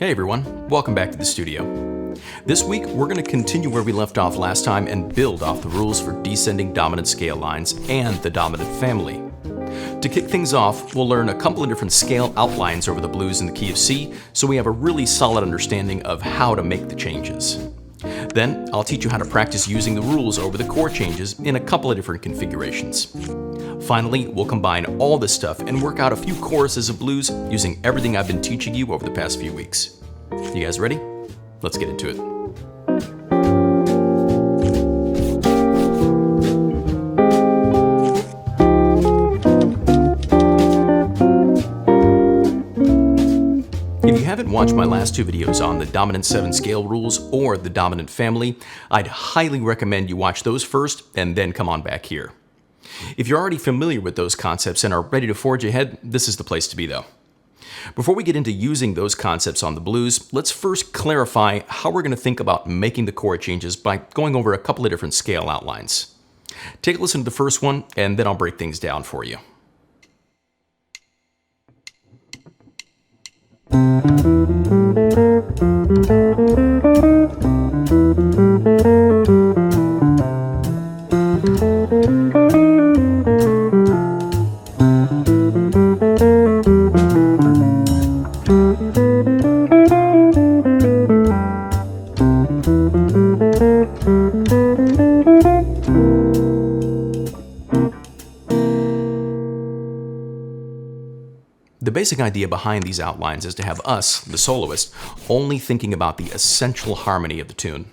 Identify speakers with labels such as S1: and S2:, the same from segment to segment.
S1: Hey everyone, welcome back to the studio. This week we're going to continue where we left off last time and build off the rules for descending dominant scale lines and the dominant family. To kick things off, we'll learn a couple of different scale outlines over the blues in the key of C, so we have a really solid understanding of how to make the changes. Then I'll teach you how to practice using the rules over the chord changes in a couple of different configurations. Finally, we'll combine all this stuff and work out a few choruses of blues using everything I've been teaching you over the past few weeks. You guys ready? Let's get into it. If you haven't watched my last two videos on the dominant 7 scale rules or the dominant family, I'd highly recommend you watch those first and then come on back here. If you're already familiar with those concepts and are ready to forge ahead, this is the place to be though. Before we get into using those concepts on the blues, let's first clarify how we're going to think about making the chord changes by going over a couple of different scale outlines. Take a listen to the first one and then I'll break things down for you. The basic idea behind these outlines is to have us, the soloist, only thinking about the essential harmony of the tune.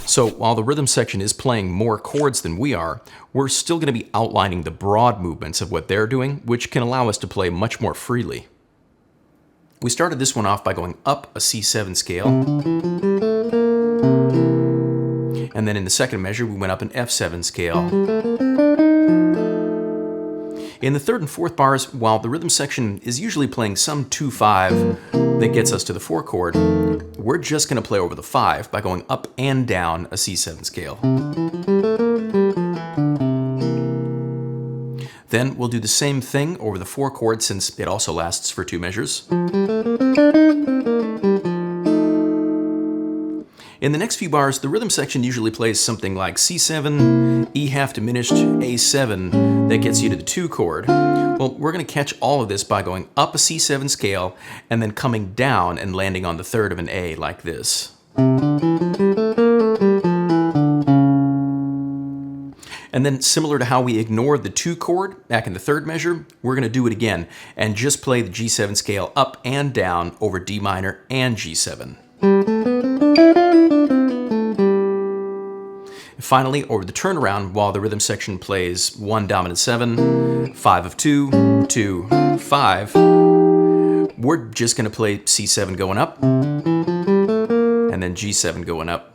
S1: So while the rhythm section is playing more chords than we are, we're still going to be outlining the broad movements of what they're doing, which can allow us to play much more freely. We started this one off by going up a C7 scale, and then in the second measure we went up an F7 scale. In the third and fourth bars, while the rhythm section is usually playing some 2-5 that gets us to the 4 chord, we're just going to play over the 5 by going up and down a C7 scale. Then we'll do the same thing over the 4 chord since it also lasts for 2 measures. In the next few bars, the rhythm section usually plays something like C7, E half diminished, A7, that gets you to the 2 chord. Well, we're going to catch all of this by going up a C7 scale and then coming down and landing on the third of an A like this. And then similar to how we ignored the 2 chord back in the third measure, we're going to do it again and just play the G7 scale up and down over D minor and G7. Finally, over the turnaround, while the rhythm section plays 1 dominant 7, 5 of 2, 2, 5, we're just going to play C7 going up, and then G7 going up.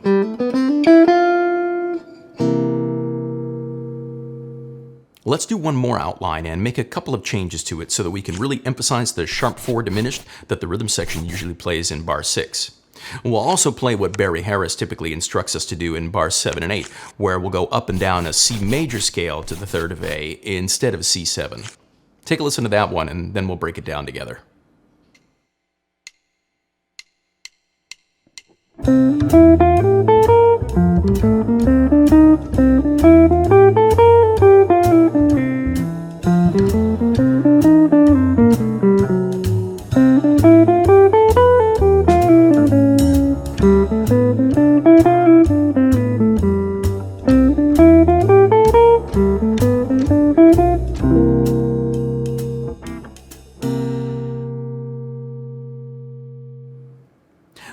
S1: Let's do one more outline and make a couple of changes to it so that we can really emphasize the sharp 4 diminished that the rhythm section usually plays in bar 6. We'll also play what Barry Harris typically instructs us to do in bars 7 and 8, where we'll go up and down a C major scale to the third of A instead of C7. Take a listen to that one and then we'll break it down together.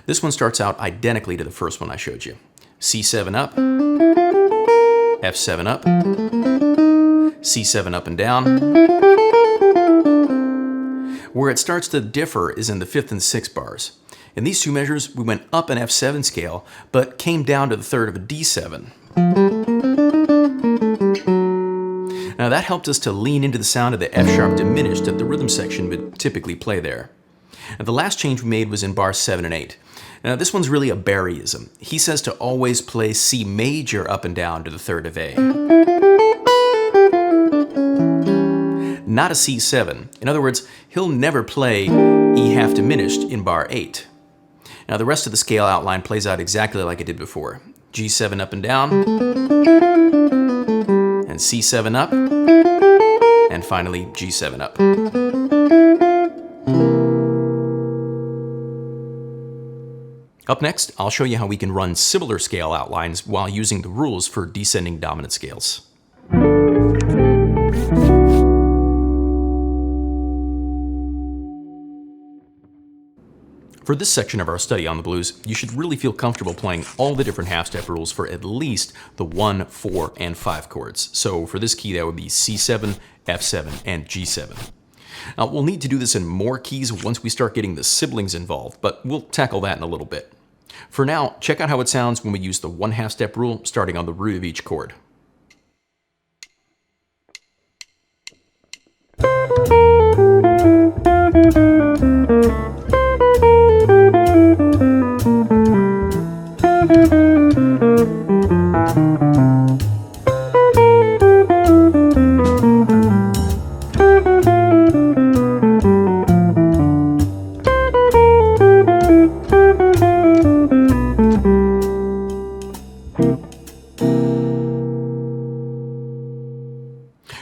S1: This one starts out identically to the first one I showed you. C7 up, F7 up, C7 up and down. Where it starts to differ is in the 5th and 6th bars. In these 2 measures, we went up an F7 scale, but came down to the third of a D7. Now that helped us to lean into the sound of the F sharp diminished that the rhythm section would typically play there. And the last change we made was in bars 7 and 8. Now this one's really a Barryism. He says to always play C major up and down to the third of A. not a C7. In other words, he'll never play E half diminished in bar 8. Now the rest of the scale outline plays out exactly like it did before. G7 up and down, and C7 up, and finally G7 up. Up next, I'll show you how we can run similar scale outlines while using the rules for descending dominant scales. For this section of our study on the blues, you should really feel comfortable playing all the different half-step rules for at least the 1, 4, and 5 chords. So for this key, that would be C7, F7, and G7. Now, we'll need to do this in more keys once we start getting the siblings involved, but we'll tackle that in a little bit. For now, check out how it sounds when we use the 1 half-step rule starting on the root of each chord.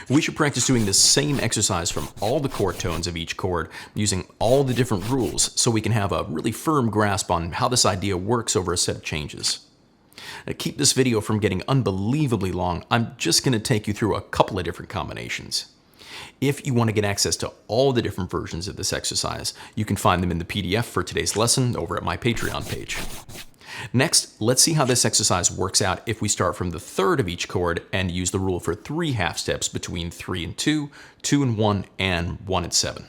S1: We should practice doing the same exercise from all the chord tones of each chord using all the different rules so we can have a really firm grasp on how this idea works over a set of changes. Now, keep this video from getting unbelievably long, I'm just going to take you through a couple of different combinations. If you want to get access to all the different versions of this exercise, you can find them in the PDF for today's lesson over at my Patreon page. Next, let's see how this exercise works out if we start from the third of each chord and use the rule for 3 half steps between 3 and 2, 2 and 1, and 1 and 7.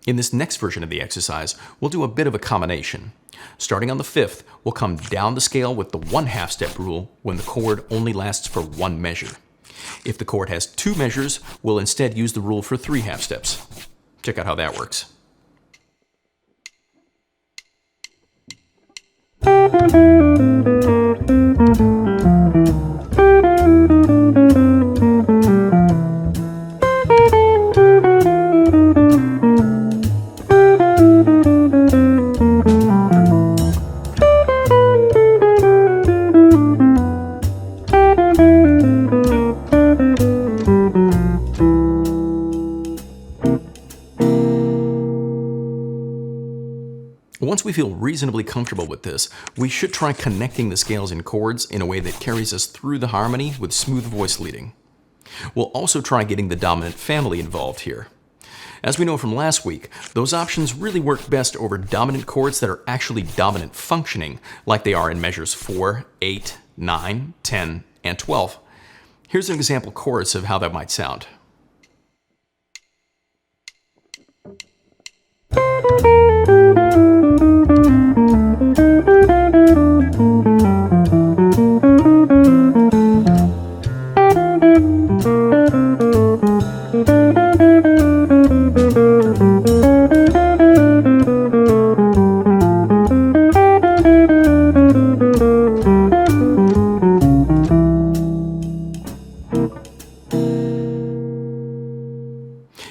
S1: In this next version of the exercise, we'll do a bit of a combination. Starting on the 5th, we'll come down the scale with the 1 half-step rule when the chord only lasts for 1 measure. If the chord has 2 measures, we'll instead use the rule for 3 half-steps. Check out how that works. Once we feel reasonably comfortable with this, we should try connecting the scales and chords in a way that carries us through the harmony with smooth voice leading. We'll also try getting the dominant family involved here. As we know from last week, those options really work best over dominant chords that are actually dominant functioning, like they are in measures 4, 8, 9, 10, and 12. Here's an example chorus of how that might sound.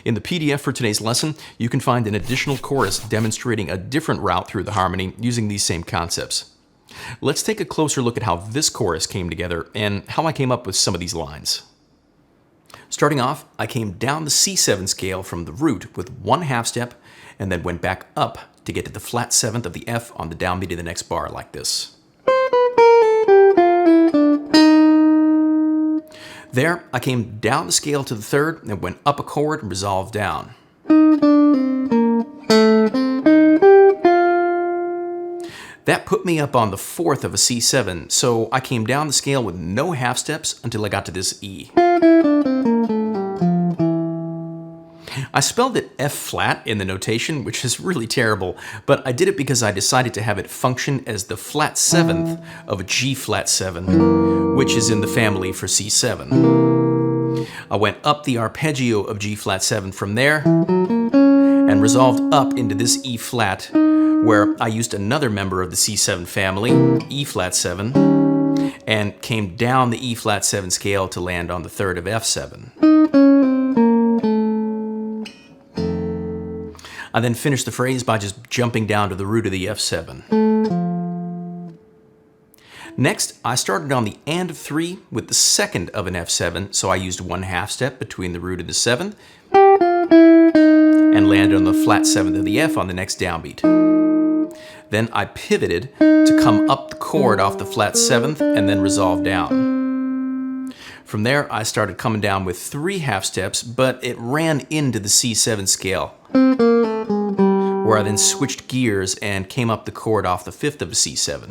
S1: In the PDF for today's lesson, you can find an additional chorus demonstrating a different route through the harmony using these same concepts. Let's take a closer look at how this chorus came together and how I came up with some of these lines. Starting off, I came down the C7 scale from the root with 1 half step and then went back up to get to the flat 7th of the F on the downbeat of the next bar like this. There, I came down the scale to the 3rd and went up a chord and resolved down. That put me up on the 4th of a C7, so I came down the scale with no half steps until I got to this E. I spelled it F flat in the notation, which is really terrible, but I did it because I decided to have it function as the flat seventh of a G flat 7, which is in the family for C7. I went up the arpeggio of G flat 7 from there and resolved up into this E flat, where I used another member of the C7 family, E flat 7, and came down the E flat 7 scale to land on the third of F7. I then finished the phrase by just jumping down to the root of the F7. Next, I started on the and of 3 with the second of an F7, so I used 1/2 step between the root and the 7th, and landed on the flat 7th of the F on the next downbeat. Then I pivoted to come up the chord off the flat 7th and then resolve down. From there, I started coming down with 3/2 steps, but it ran into the C7 scale, where I then switched gears and came up the chord off the 5th of a C7.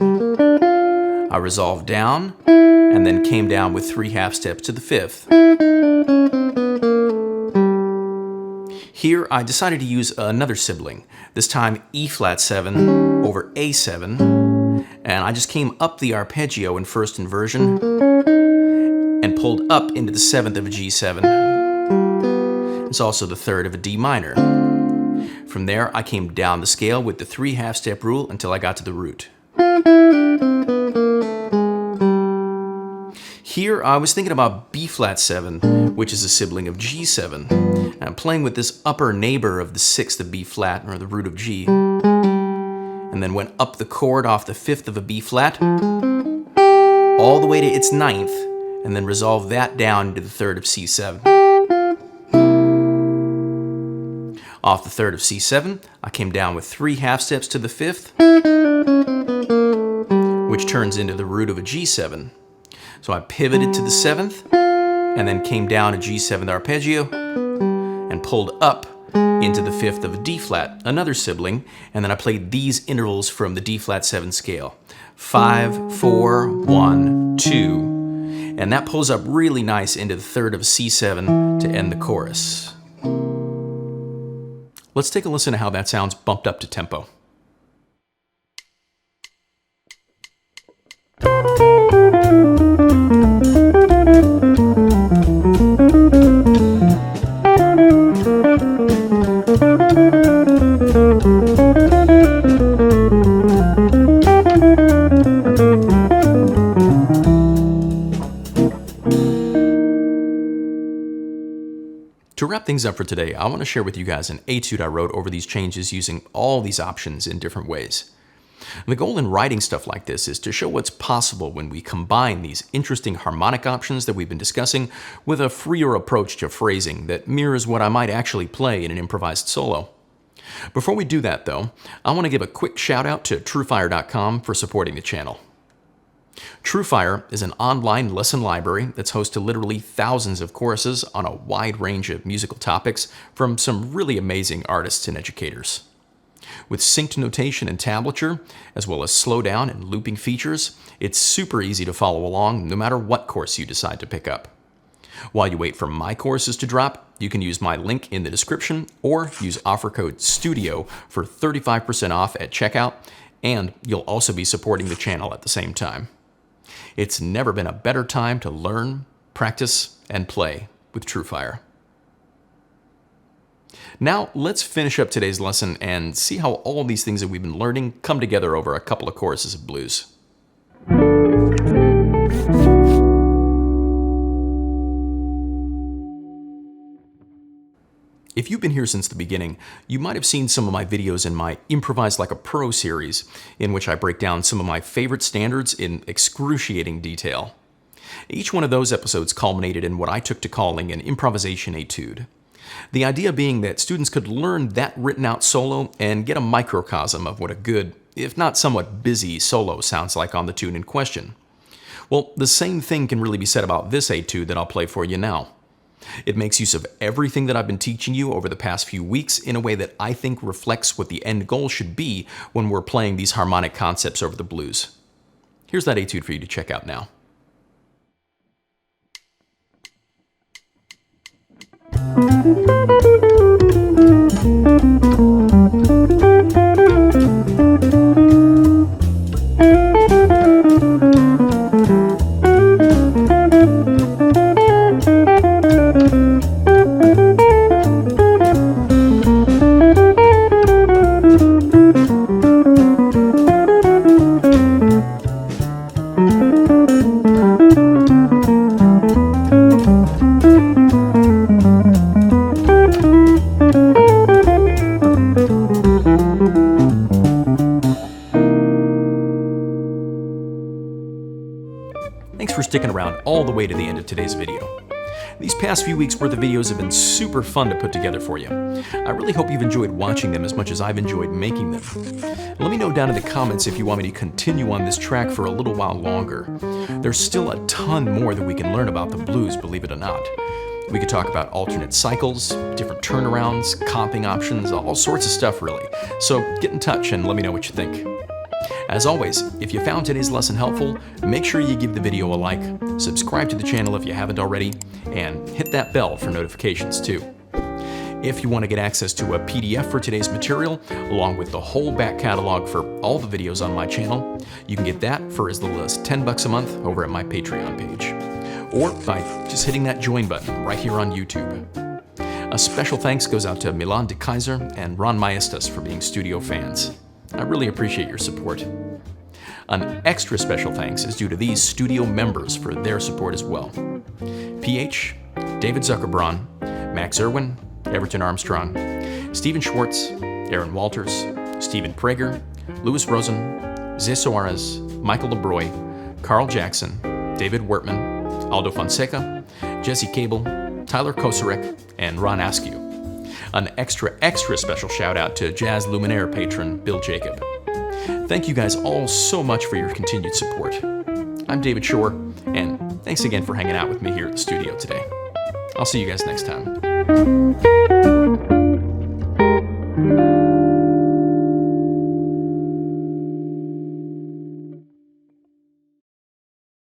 S1: I resolved down and then came down with 3/2 steps to the 5th. Here, I decided to use another sibling, this time E flat 7 over A7, and I just came up the arpeggio in first inversion and pulled up into the 7th of a G7. It's also the 3rd of a D minor. From there, I came down the scale with the 3/2 step rule until I got to the root. Here, I was thinking about B flat 7, which is a sibling of G7. And I'm playing with this upper neighbor of the 6th of B flat, or the root of G, and then went up the chord off the 5th of a B flat, all the way to its 9th, and then resolved that down to the 3rd of C7. Off the 3rd of C7, I came down with 3/2 steps to the 5th, which turns into the root of a G7. So I pivoted to the 7th, and then came down a G7 arpeggio, and pulled up into the 5th of a D flat, another sibling, and then I played these intervals from the D flat 7 scale. 5, 4, 1, 2. And that pulls up really nice into the 3rd of a C7 to end the chorus. Let's take a listen to how that sounds bumped up to tempo. To wrap things up for today, I want to share with you guys an etude I wrote over these changes using all these options in different ways. The goal in writing stuff like this is to show what's possible when we combine these interesting harmonic options that we've been discussing with a freer approach to phrasing that mirrors what I might actually play in an improvised solo. Before we do that, though, I want to give a quick shout out to TrueFire.com for supporting the channel. TrueFire is an online lesson library that's host to literally thousands of courses on a wide range of musical topics from some really amazing artists and educators. With synced notation and tablature, as well as slowdown and looping features, it's super easy to follow along no matter what course you decide to pick up. While you wait for my courses to drop, you can use my link in the description or use offer code STUDIO for 35% off at checkout, and you'll also be supporting the channel at the same time. It's never been a better time to learn, practice, and play with TrueFire. Now, let's finish up today's lesson and see how all these things that we've been learning come together over a couple of choruses of blues. If you've been here since the beginning, you might have seen some of my videos in my Improvise Like a Pro series, in which I break down some of my favorite standards in excruciating detail. Each one of those episodes culminated in what I took to calling an Improvisation Etude. The idea being that students could learn that written out solo and get a microcosm of what a good, if not somewhat busy, solo sounds like on the tune in question. Well, the same thing can really be said about this etude that I'll play for you now. It makes use of everything that I've been teaching you over the past few weeks in a way that I think reflects what the end goal should be when we're playing these harmonic concepts over the blues. Here's that etude for you to check out now. Thanks for sticking around all the way to the end of today's video. These past few weeks' worth of videos have been super fun to put together for you. I really hope you've enjoyed watching them as much as I've enjoyed making them. Let me know down in the comments if you want me to continue on this track for a little while longer. There's still a ton more that we can learn about the blues, believe it or not. We could talk about alternate cycles, different turnarounds, comping options, all sorts of stuff really. So get in touch and let me know what you think. As always, if you found today's lesson helpful, make sure you give the video a like, subscribe to the channel if you haven't already, and hit that bell for notifications too. If you want to get access to a PDF for today's material, along with the whole back catalog for all the videos on my channel, you can get that for as little as $10 a month over at my Patreon page, or by just hitting that join button right here on YouTube. A special thanks goes out to Milan de Kaiser and Ron Maestas for being studio fans. I really appreciate your support. An extra special thanks is due to these studio members for their support as well. PH, David Zuckerbraun, Max Irwin, Everton Armstrong, Stephen Schwartz, Aaron Walters, Stephen Prager, Louis Rosen, Zé Soares, Michael LeBroy, Carl Jackson, David Wertman, Aldo Fonseca, Jesse Cable, Tyler Kosarek, and Ron Askew. An extra special shout out to Jazz Luminaire patron Bill Jacob. Thank you guys all so much for your continued support. I'm David Shore, and thanks again for hanging out with me here at the studio today. I'll see you guys next time.